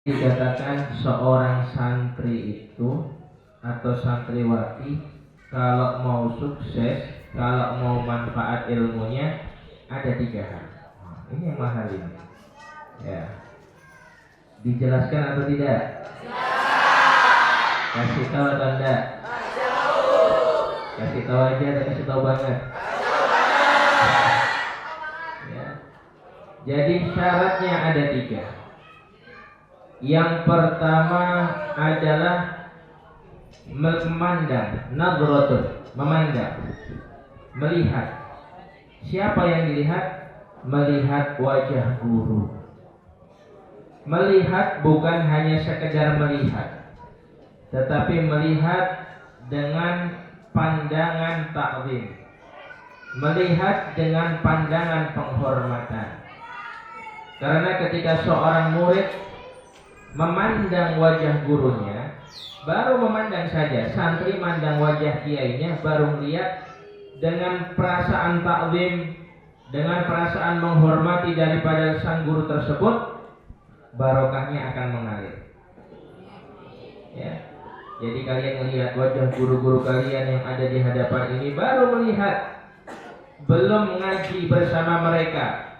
Dikatakan seorang santri itu atau santriwati kalau mau sukses, kalau mau manfaat ilmunya ada 3 hal. Ini yang mahal ini. Ya. Dijelaskan atau tidak? Kasih tahu atau enggak? Kasih tahu aja atau kasih tahu banget? Ya. Jadi syaratnya ada 3. Yang pertama adalah memandang, nadratun, memandang, melihat. Siapa yang dilihat? Melihat wajah guru. Melihat bukan hanya sekedar melihat, tetapi melihat dengan pandangan ta'zim, melihat dengan pandangan penghormatan. Karena ketika seorang murid memandang wajah gurunya, baru memandang saja, santri mandang wajah kiainya, baru melihat dengan perasaan ta'zim, dengan perasaan menghormati daripada sang guru tersebut, barokahnya akan mengalir. Ya. Jadi kalian melihat wajah guru-guru kalian yang ada di hadapan ini, baru melihat, belum ngaji bersama mereka,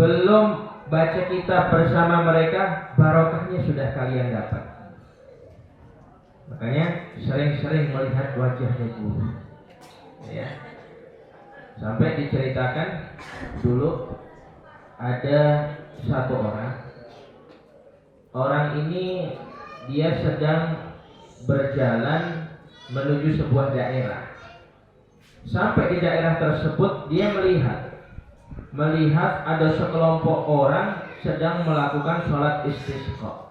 belum baca kitab bersama mereka, barokahnya sudah kalian dapat. Makanya sering-sering melihat wajahnya guru. Ya. Sampai diceritakan dulu ada satu orang. Orang ini dia sedang berjalan menuju sebuah daerah. Sampai di daerah tersebut dia melihat ada sekelompok orang sedang melakukan sholat istisqa.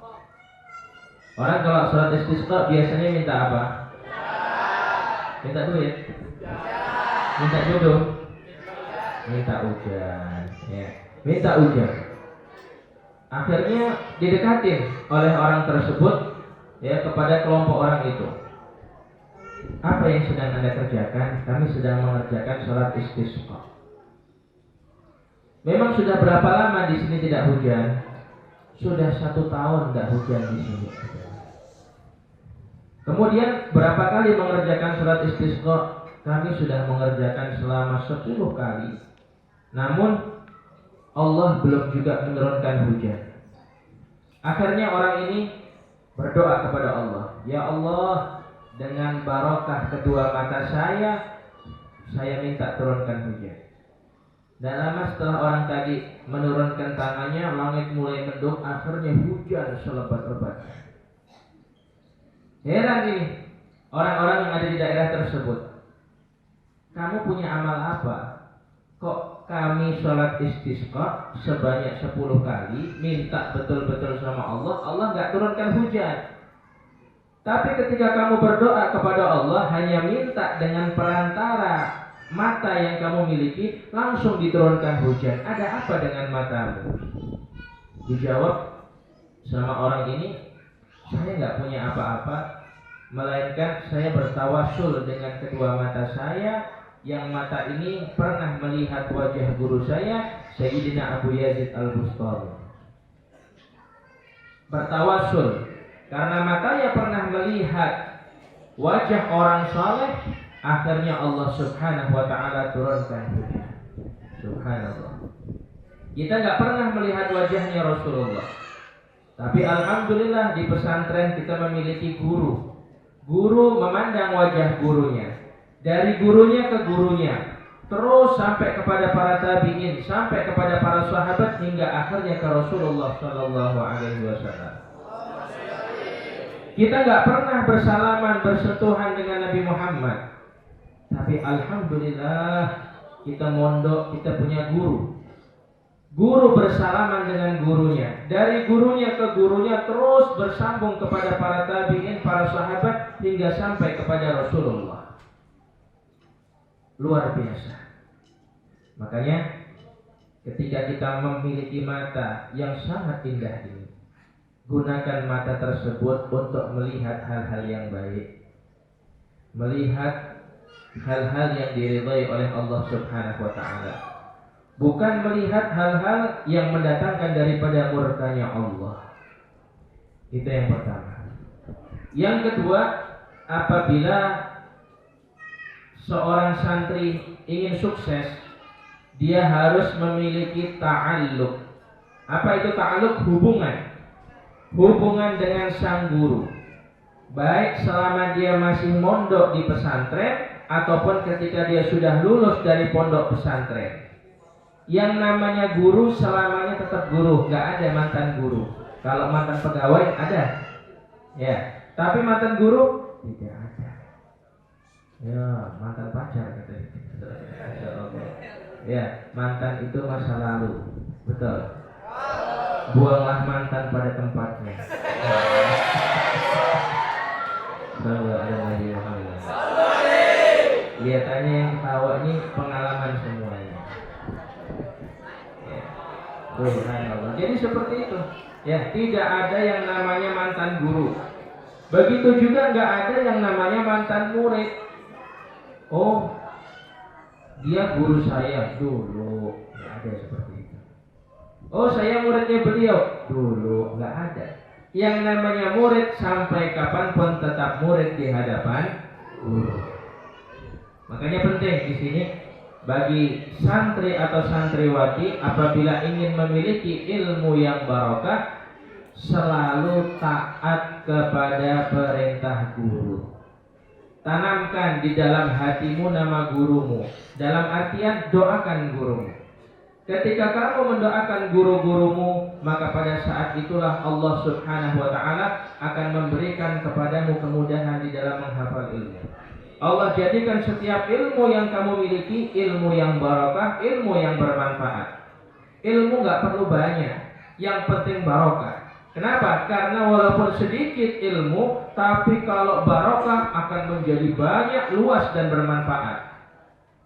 Orang kalau sholat istisqa biasanya minta apa? Minta duit? Minta jodoh? Minta hujan. Ya. Minta hujan. Akhirnya didekatin oleh orang tersebut, ya, kepada kelompok orang itu. Apa yang sedang Anda kerjakan? Kami sedang mengerjakan sholat istisqa. Memang sudah berapa lama di sini tidak hujan? Sudah 1 tahun tidak hujan di sini. Kemudian berapa kali mengerjakan sholat istisqa? Kami sudah mengerjakan selama 10 kali. Namun Allah belum juga menurunkan hujan. Akhirnya orang ini berdoa kepada Allah, ya Allah, dengan barokah kedua mata saya minta turunkan hujan. Dan lama setelah orang tadi menurunkan tangannya, langit mulai mendung, akhirnya hujan selebat-lebatnya. Heran ini orang-orang yang ada di daerah tersebut. Kamu punya amal apa? Kok kami sholat istisqa sebanyak 10 kali, minta betul-betul sama Allah, Allah nggak turunkan hujan. Tapi ketika kamu berdoa kepada Allah, hanya minta dengan perantara mata yang kamu miliki, langsung diturunkan hujan. Ada apa dengan matamu? Dijawab sama orang ini, saya nggak punya apa-apa, melainkan saya bertawassul dengan kedua mata saya, yang mata ini pernah melihat wajah guru saya, Sayyidina Abu Yazid Al-Bustami. Bertawassul karena matanya pernah melihat wajah orang saleh, akhirnya Allah Subhanahu wa ta'ala turunkan hujan. Subhanallah. Kita nggak pernah melihat wajahnya Rasulullah, tapi alhamdulillah di pesantren kita memiliki guru. Guru memandang wajah gurunya, dari gurunya ke gurunya, terus sampai kepada para tabi'in, sampai kepada para sahabat, hingga akhirnya ke Rasulullah Shallallahu Alaihi Wasallam. Kita nggak pernah bersalaman, bersentuhan dengan Nabi Muhammad, tapi alhamdulillah kita mondok, kita punya guru. Guru bersalaman dengan gurunya, dari gurunya ke gurunya, terus bersambung kepada para tabi'in, para sahabat, hingga sampai kepada Rasulullah. Luar biasa. Makanya ketika kita memiliki mata yang sangat indah ini, gunakan mata tersebut untuk melihat hal-hal yang baik, melihat hal-hal yang diridhai oleh Allah Subhanahu wa ta'ala, bukan melihat hal-hal yang mendatangkan daripada murkanya Allah. Itu yang pertama. Yang kedua, apabila seorang santri ingin sukses, dia harus memiliki ta'alluq. Apa itu ta'alluq? Hubungan dengan sang guru, baik selama dia masih mondok di pesantren ataupun ketika dia sudah lulus dari pondok pesantren. Yang namanya guru selamanya tetap guru, nggak ada mantan guru. Kalau mantan pegawai ada, ya. Tapi mantan guru tidak ada. Ya, mantan pacar katanya. Ya, mantan itu masa lalu, betul. Buanglah mantan pada tempatnya. Sallallahu alaihi wasallam. Lihatannya yang ketawa ini pengalaman semuanya. Subhanallah. Jadi seperti itu. Ya, tidak ada yang namanya mantan guru. Begitu juga nggak ada yang namanya mantan murid. Oh, dia guru saya dulu. Nggak ada seperti itu. Oh, saya muridnya beliau dulu. Nggak ada. Yang namanya murid sampai kapanpun tetap murid di hadapan guru. Makanya penting di sini bagi santri atau santriwati apabila ingin memiliki ilmu yang barokah, selalu taat kepada perintah guru. Tanamkan di dalam hatimu nama gurumu. Dalam artian doakan gurumu. Ketika kamu mendoakan guru-gurumu, maka pada saat itulah Allah Subhanahu wa ta'ala akan memberikan kepadamu kemudahan di dalam menghafal ilmu. Allah jadikan setiap ilmu yang kamu miliki ilmu yang barokah, ilmu yang bermanfaat. Ilmu gak perlu banyak, yang penting barokah. Kenapa? Karena walaupun sedikit ilmu, tapi kalau barokah akan menjadi banyak, luas dan bermanfaat.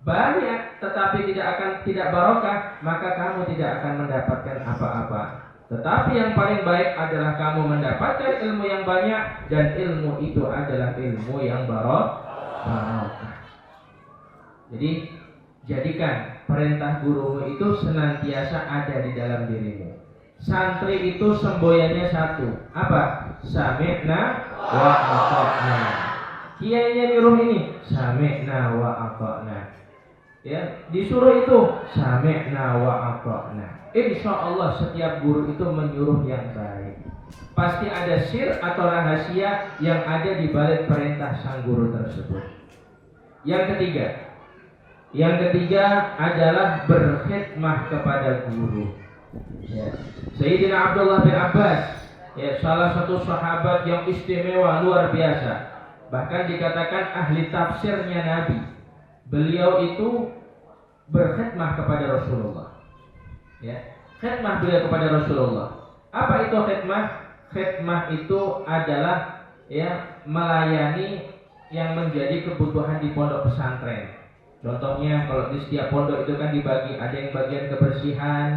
Banyak tetapi tidak barokah, maka kamu tidak akan mendapatkan apa-apa. Tetapi yang paling baik adalah kamu mendapatkan ilmu yang banyak, dan ilmu itu adalah ilmu yang barokah. Jadi jadikan perintah gurumu itu senantiasa ada di dalam dirimu. Santri itu semboyannya satu, apa? Sami'na wa ata'na. Kiainya nyuruh ini, sami'na wa ata'na. Ya, disuruh itu sami'na wa ata'na. Insyaallah setiap guru itu menyuruh yang baik. Pasti ada sir atau rahasia yang ada di balik perintah sang guru tersebut. Yang ketiga adalah berkhidmah kepada guru. Ya. Sayyidina Abdullah bin Abbas, ya, salah satu sahabat yang istimewa luar biasa. Bahkan dikatakan ahli tafsirnya Nabi. Beliau itu berkhidmah kepada Rasulullah. Ya, khidmah beliau kepada Rasulullah. Apa itu khidmah? Khidmah itu adalah melayani yang menjadi kebutuhan di pondok pesantren. Contohnya kalau di setiap pondok itu kan dibagi, ada yang bagian kebersihan,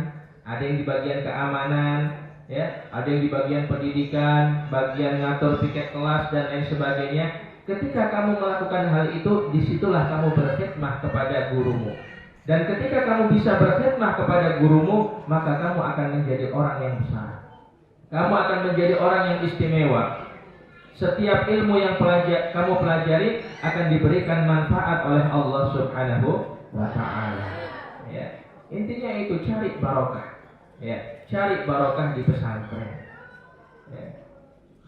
ada yang di bagian keamanan, ya, ada yang di bagian pendidikan, bagian ngatur piket kelas dan lain sebagainya. Ketika kamu melakukan hal itu, disitulah kamu berkhidmah kepada gurumu. Dan ketika kamu bisa berkhidmah kepada gurumu, maka kamu akan menjadi orang yang besar. Kamu akan menjadi orang yang istimewa. Setiap ilmu yang kamu pelajari akan diberikan manfaat oleh Allah Subhanahu wa ta'ala. Ya. Intinya itu cari barokah. Ya, cari barokah di pesantren. Ya.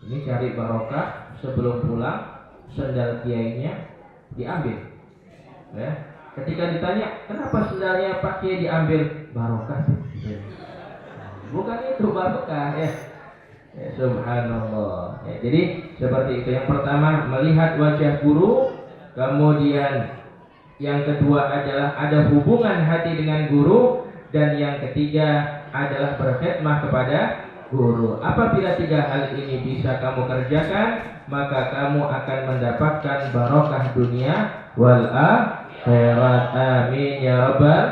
Ini cari barokah sebelum pulang sendal kiainya diambil. Ya. Ketika ditanya, kenapa sendalnya Pak Kiai diambil? Barokah. Ya. Bukan itu barokah, ya. Ya, subhanallah. Ya, jadi seperti itu. Yang pertama melihat wajah guru, kemudian yang kedua adalah ada hubungan hati dengan guru, dan yang ketiga adalah berkhidmah kepada guru. Apabila tiga hal ini bisa kamu kerjakan, maka kamu akan mendapatkan barokah dunia wal akhirat. Amin ya rabbal